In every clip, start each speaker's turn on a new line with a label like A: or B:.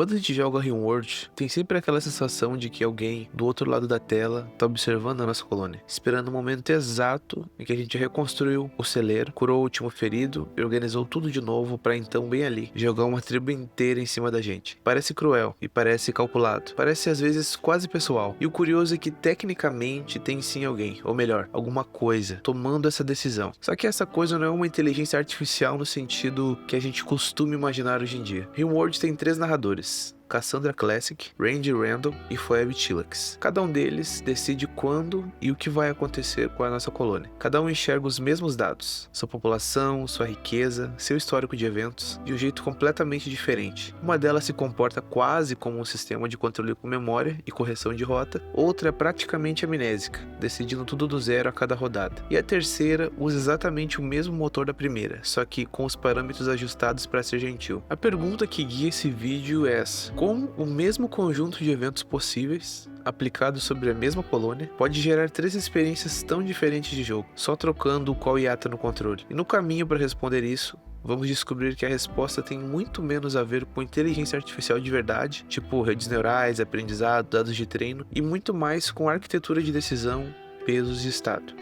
A: Quando a gente joga RimWorld, tem sempre aquela sensação de que alguém do outro lado da tela tá observando a nossa colônia, esperando o momento exato em que a gente reconstruiu o celeiro, curou o último ferido e organizou tudo de novo para então bem ali jogar uma tribo inteira em cima da gente. Parece cruel e parece calculado, parece às vezes quase pessoal. E o curioso é que tecnicamente tem sim alguém, ou melhor, alguma coisa tomando essa decisão. Só que essa coisa não é uma inteligência artificial no sentido que a gente costuma imaginar hoje em dia. RimWorld tem 3 narradores: Cassandra Classic, Randy Randall e Phoebe Chillax. Cada um deles decide quando e o que vai acontecer com a nossa colônia. Cada um enxerga os mesmos dados, sua população, sua riqueza, seu histórico de eventos, de um jeito completamente diferente. Uma delas se comporta quase como um sistema de controle com memória e correção de rota, outra é praticamente amnésica, decidindo tudo do zero a cada rodada. E a terceira usa exatamente o mesmo motor da primeira, só que com os parâmetros ajustados para ser gentil. A pergunta que guia esse vídeo é essa: como o mesmo conjunto de eventos possíveis, aplicados sobre a mesma colônia, pode gerar 3 experiências tão diferentes de jogo, só trocando o qual hiato no controle? E no caminho para responder isso, vamos descobrir que a resposta tem muito menos a ver com inteligência artificial de verdade, tipo redes neurais, aprendizado, dados de treino, e muito mais com arquitetura de decisão, pesos e estado.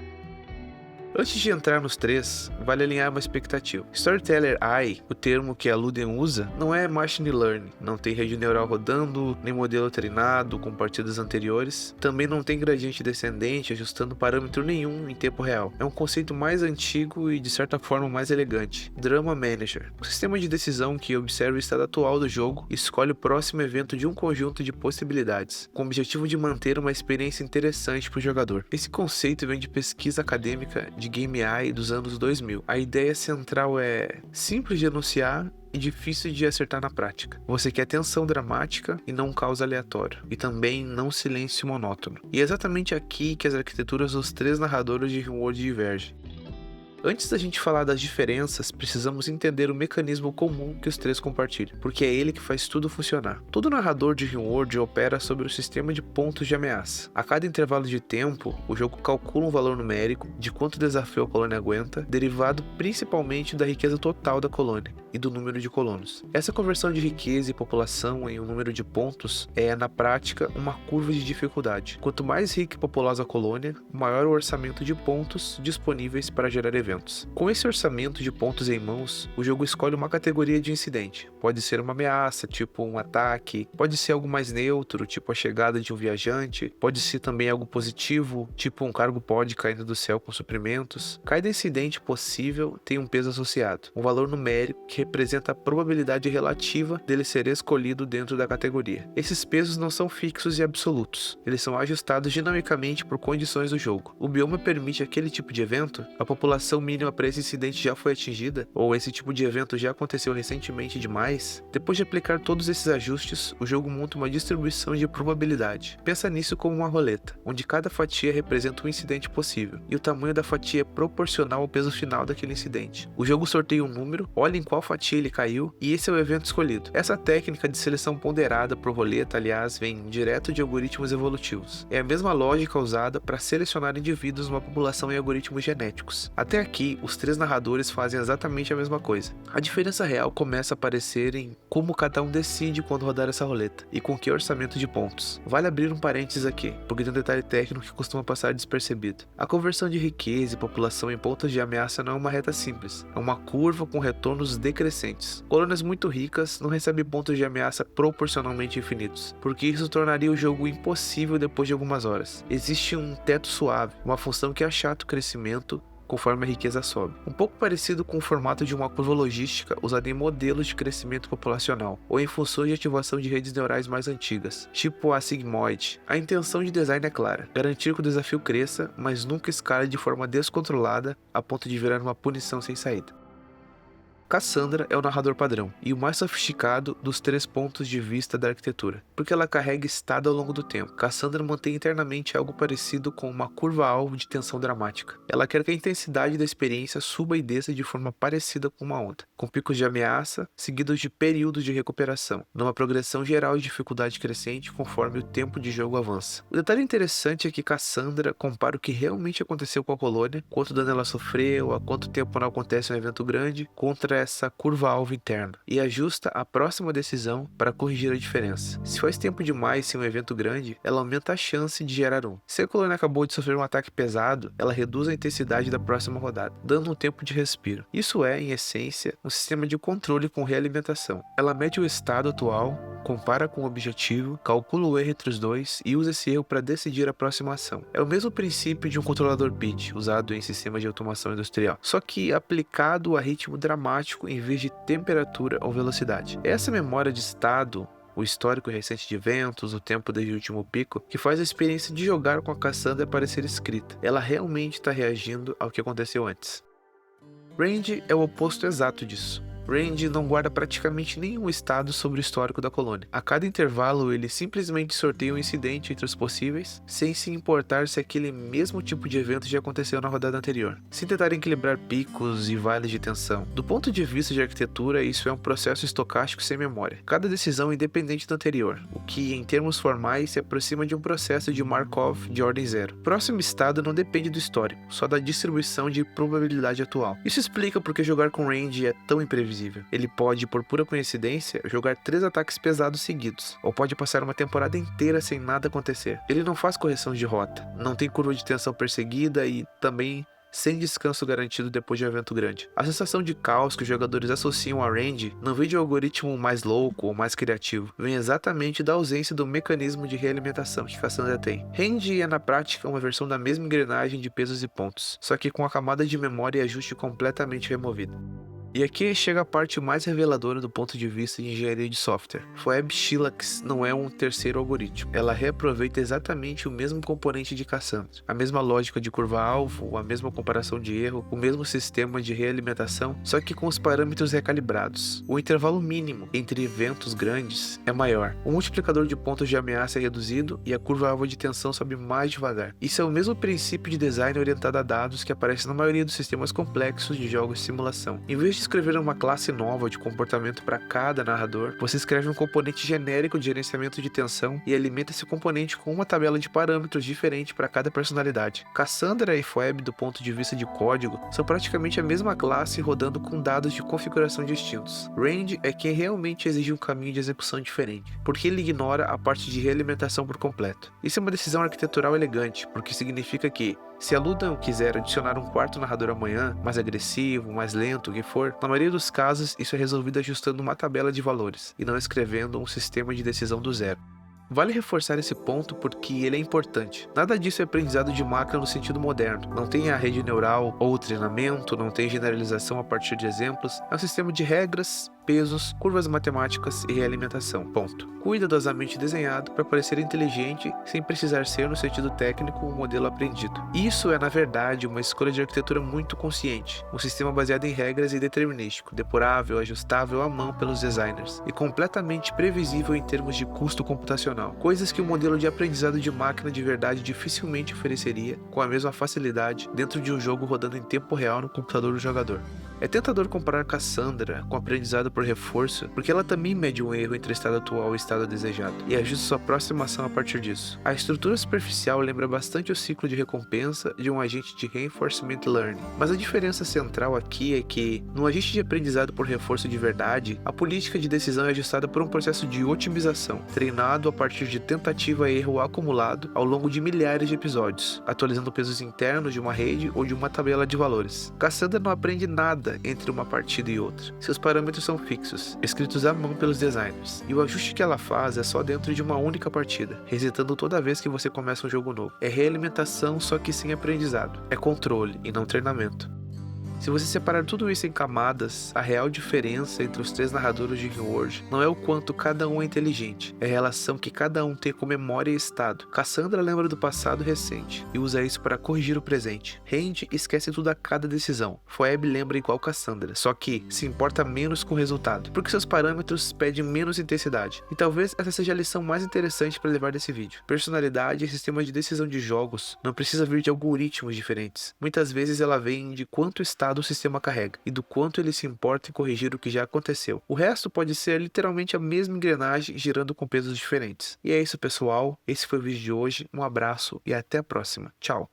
A: Antes de entrar nos 3, vale alinhar uma expectativa. Storyteller AI, o termo que a Luden usa, não é machine learning, não tem rede neural rodando, nem modelo treinado com partidas anteriores, também não tem gradiente descendente ajustando parâmetro nenhum em tempo real. É um conceito mais antigo e de certa forma mais elegante: Drama Manager, um sistema de decisão que observa o estado atual do jogo e escolhe o próximo evento de um conjunto de possibilidades, com o objetivo de manter uma experiência interessante para o jogador. Esse conceito vem de pesquisa acadêmica de Game AI dos anos 2000. A ideia central é simples de anunciar e difícil de acertar na prática. Você quer tensão dramática e não um caos aleatório, e também não silêncio monótono. E é exatamente aqui que as arquiteturas dos 3 narradores de RimWorld divergem. Antes da gente falar das diferenças, precisamos entender o mecanismo comum que os 3 compartilham, porque é ele que faz tudo funcionar. Todo narrador de RimWorld opera sobre o sistema de pontos de ameaça. A cada intervalo de tempo, o jogo calcula um valor numérico de quanto desafio a colônia aguenta, derivado principalmente da riqueza total da colônia e do número de colonos. Essa conversão de riqueza e população em um número de pontos é, na prática, uma curva de dificuldade. Quanto mais rica e populosa a colônia, maior o orçamento de pontos disponíveis para gerar eventos. Com esse orçamento de pontos em mãos, o jogo escolhe uma categoria de incidente. Pode ser uma ameaça, tipo um ataque, pode ser algo mais neutro, tipo a chegada de um viajante, pode ser também algo positivo, tipo um cargo pod caindo do céu com suprimentos. Cada incidente possível tem um peso associado, um valor numérico que representa a probabilidade relativa dele ser escolhido dentro da categoria. Esses pesos não são fixos e absolutos, eles são ajustados dinamicamente por condições do jogo. O bioma permite aquele tipo de evento, a população mínima para esse incidente já foi atingida, ou esse tipo de evento já aconteceu recentemente demais. Depois de aplicar todos esses ajustes, o jogo monta uma distribuição de probabilidade. Pensa nisso como uma roleta, onde cada fatia representa um incidente possível, e o tamanho da fatia é proporcional ao peso final daquele incidente. O jogo sorteia um número, olha em qual fatia ele caiu, e esse é o evento escolhido. Essa técnica de seleção ponderada por roleta, aliás, vem direto de algoritmos evolutivos. É a mesma lógica usada para selecionar indivíduos numa população em algoritmos genéticos. Até aqui, os 3 narradores fazem exatamente a mesma coisa. A diferença real começa a aparecer em como cada um decide quando rodar essa roleta, e com que orçamento de pontos. Vale abrir um parênteses aqui, porque tem um detalhe técnico que costuma passar despercebido. A conversão de riqueza e população em pontos de ameaça não é uma reta simples, é uma curva com retornos decrescentes. Colônias muito ricas não recebem pontos de ameaça proporcionalmente infinitos, porque isso tornaria o jogo impossível depois de algumas horas. Existe um teto suave, uma função que achata o crescimento conforme a riqueza sobe. Um pouco parecido com o formato de uma curva logística usada em modelos de crescimento populacional, ou em funções de ativação de redes neurais mais antigas, tipo a sigmoide. A intenção de design é clara: garantir que o desafio cresça, mas nunca escale de forma descontrolada a ponto de virar uma punição sem saída. Cassandra é o narrador padrão, e o mais sofisticado dos 3 pontos de vista da arquitetura, porque ela carrega estado ao longo do tempo. Cassandra mantém internamente algo parecido com uma curva-alvo de tensão dramática. Ela quer que a intensidade da experiência suba e desça de forma parecida com uma onda, com picos de ameaça, seguidos de períodos de recuperação, numa progressão geral de dificuldade crescente conforme o tempo de jogo avança. O detalhe interessante é que Cassandra compara o que realmente aconteceu com a colônia, quanto dano ela sofreu, há quanto tempo não acontece um evento grande, contra essa curva-alvo interna e ajusta a próxima decisão para corrigir a diferença. Se faz tempo demais sem um evento grande, ela aumenta a chance de gerar um. Se a colônia acabou de sofrer um ataque pesado, ela reduz a intensidade da próxima rodada, dando um tempo de respiro. Isso é, em essência, um sistema de controle com realimentação. Ela mede o estado atual, compara com o objetivo, calcula o erro entre os dois e usa esse erro para decidir a próxima ação. É o mesmo princípio de um controlador PID, usado em sistemas de automação industrial, só que aplicado a ritmo dramático em vez de temperatura ou velocidade. Essa memória de estado, o histórico recente de eventos, o tempo desde o último pico, que faz a experiência de jogar com a Cassandra parecer escrita. Ela realmente está reagindo ao que aconteceu antes. Range é o oposto exato disso. Range não guarda praticamente nenhum estado sobre o histórico da colônia. A cada intervalo, ele simplesmente sorteia um incidente entre os possíveis, sem se importar se aquele mesmo tipo de evento já aconteceu na rodada anterior, sem tentar equilibrar picos e vales de tensão. Do ponto de vista de arquitetura, isso é um processo estocástico sem memória. Cada decisão é independente da anterior, o que, em termos formais, se aproxima de um processo de Markov de ordem zero. O próximo estado não depende do histórico, só da distribuição de probabilidade atual. Isso explica porque jogar com Range é tão imprevisível. Ele pode, por pura coincidência, jogar 3 ataques pesados seguidos, ou pode passar uma temporada inteira sem nada acontecer. Ele não faz correção de rota, não tem curva de tensão perseguida e também sem descanso garantido depois de um evento grande. A sensação de caos que os jogadores associam a Range não vem de um algoritmo mais louco ou mais criativo, vem exatamente da ausência do mecanismo de realimentação que Cassandra tem. Range é na prática uma versão da mesma engrenagem de pesos e pontos, só que com a camada de memória e ajuste completamente removida. E aqui chega a parte mais reveladora do ponto de vista de engenharia de software. Phoebe Shylock não é um terceiro algoritmo. Ela reaproveita exatamente o mesmo componente de Cassandra, a mesma lógica de curva-alvo, a mesma comparação de erro, o mesmo sistema de realimentação, só que com os parâmetros recalibrados. O intervalo mínimo entre eventos grandes é maior. O multiplicador de pontos de ameaça é reduzido e a curva-alvo de tensão sobe mais devagar. Isso é o mesmo princípio de design orientado a dados que aparece na maioria dos sistemas complexos de jogos de simulação. Em vez de escrever uma classe nova de comportamento para cada narrador, você escreve um componente genérico de gerenciamento de tensão e alimenta esse componente com uma tabela de parâmetros diferente para cada personalidade. Cassandra e Phoebe, do ponto de vista de código, são praticamente a mesma classe rodando com dados de configuração distintos. Range é quem realmente exige um caminho de execução diferente, porque ele ignora a parte de realimentação por completo. Isso é uma decisão arquitetural elegante, porque significa que, se a Ludan quiser adicionar um quarto narrador amanhã, mais agressivo, mais lento, o que for, na maioria dos casos isso é resolvido ajustando uma tabela de valores, e não escrevendo um sistema de decisão do zero. Vale reforçar esse ponto porque ele é importante. Nada disso é aprendizado de máquina no sentido moderno. Não tem a rede neural ou treinamento, não tem generalização a partir de exemplos. É um sistema de regras, pesos, curvas matemáticas e realimentação. Ponto. Cuidadosamente desenhado para parecer inteligente sem precisar ser, no sentido técnico, um modelo aprendido. Isso é, na verdade, uma escolha de arquitetura muito consciente. Um sistema baseado em regras e determinístico, depurável, ajustável à mão pelos designers e completamente previsível em termos de custo computacional. Coisas que o modelo de aprendizado de máquina de verdade dificilmente ofereceria com a mesma facilidade dentro de um jogo rodando em tempo real no computador do jogador. É tentador comparar Cassandra com aprendizado por reforço, porque ela também mede um erro entre o estado atual e o estado desejado, e ajusta sua próxima ação a partir disso. A estrutura superficial lembra bastante o ciclo de recompensa de um agente de Reinforcement Learning, mas a diferença central aqui é que, no agente de aprendizado por reforço de verdade, a política de decisão é ajustada por um processo de otimização, treinado a partir de tentativa e erro acumulado ao longo de milhares de episódios, atualizando pesos internos de uma rede ou de uma tabela de valores. Cassandra não aprende nada entre uma partida e outra. Seus parâmetros são fixos, escritos à mão pelos designers, e o ajuste que ela faz é só dentro de uma única partida, resetando toda vez que você começa um jogo novo. É realimentação, só que sem aprendizado. É controle e não treinamento. Se você separar tudo isso em camadas, a real diferença entre os 3 narradores de Rimworld não é o quanto cada um é inteligente, é a relação que cada um tem com memória e estado. Cassandra lembra do passado recente e usa isso para corrigir o presente. Range esquece tudo a cada decisão. Phoebe lembra igual Cassandra, só que se importa menos com o resultado, porque seus parâmetros pedem menos intensidade. E talvez essa seja a lição mais interessante para levar desse vídeo. Personalidade e sistema de decisão de jogos não precisa vir de algoritmos diferentes. Muitas vezes ela vem de quanto estado o sistema carrega e do quanto ele se importa em corrigir o que já aconteceu. O resto pode ser literalmente a mesma engrenagem girando com pesos diferentes. E é isso, pessoal. Esse foi o vídeo de hoje. Um abraço e até a próxima. Tchau!